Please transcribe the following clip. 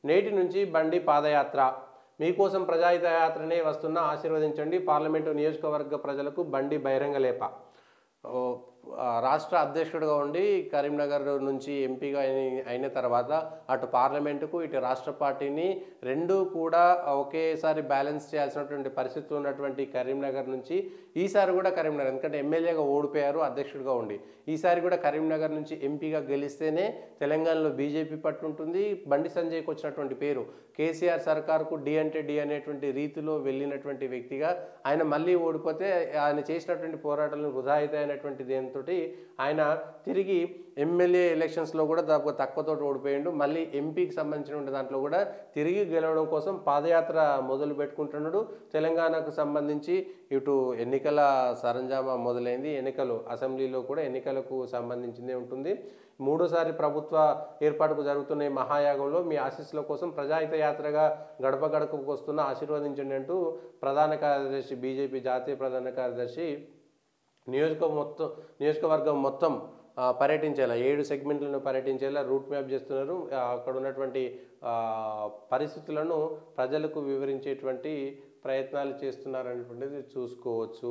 నేటి నుంచి బండి పాదయాత్ర మీకోసం ప్రజాహిత యాత్రనే వస్తున్న ఆశీర్వదించండి పార్లమెంటు నియోజకవర్గ ప్రజలకు బండి బహిరంగ లేప రాష్ట్ర అధ్యక్షుడిగా ఉండి కరీంనగర్ నుంచి ఎంపీగా అయిన తర్వాత అటు పార్లమెంటుకు ఇటు రాష్ట్ర పార్టీని రెండు కూడా ఒకేసారి బ్యాలెన్స్ చేయాల్సినటువంటి పరిస్థితి ఉన్నటువంటి కరీంనగర్ నుంచి ఈసారి కూడా కరీంనగర్ ఎందుకంటే ఎమ్మెల్యేగా ఓడిపోయారు అధ్యక్షుడిగా ఉండి ఈసారి కూడా కరీంనగర్ నుంచి ఎంపీగా గెలిస్తేనే తెలంగాణలో బీజేపీ పట్టు ఉంటుంది బండి సంజయ్కి వచ్చినటువంటి పేరు కేసీఆర్ సర్కారుకు డి అంటే డి అనేటువంటి రీతిలో వెళ్ళినటువంటి వ్యక్తిగా ఆయన మళ్ళీ ఓడిపోతే ఆయన చేసినటువంటి పోరాటాలను వృధా అయినటువంటి దేంతో ఆయన తిరిగి ఎమ్మెల్యే ఎలక్షన్స్లో కూడా తక్కువతో ఓడిపోయిండు మళ్ళీ ఎంపీకి సంబంధించిన దాంట్లో కూడా తిరిగి గెలవడం కోసం పాదయాత్ర మొదలు పెట్టుకుంటున్నాడు తెలంగాణకు సంబంధించి ఇటు ఎన్నికల సరంజామా మొదలైంది ఎన్నికలు అసెంబ్లీలో కూడా ఎన్నికలకు సంబంధించిందే ఉంటుంది మూడోసారి ప్రభుత్వ ఏర్పాటుకు జరుగుతున్న ఈ మహాయాగంలో మీ ఆశీస్సుల కోసం ప్రజాహిత యాత్రగా గడప గడపకు వస్తున్న ఆశీర్వదించండి అంటూ ప్రధాన కార్యదర్శి బీజేపీ జాతీయ ప్రధాన కార్యదర్శి నియోజకవర్గం మొత్తం పర్యటించేలా 7 సెగ్మెంట్లను పర్యటించేలా రూట్ మ్యాప్ చేస్తున్నారు అక్కడ ఉన్నటువంటి పరిస్థితులను ప్రజలకు వివరించేటువంటి ప్రయత్నాలు చేస్తున్నారనేటువంటిది చూసుకోవచ్చు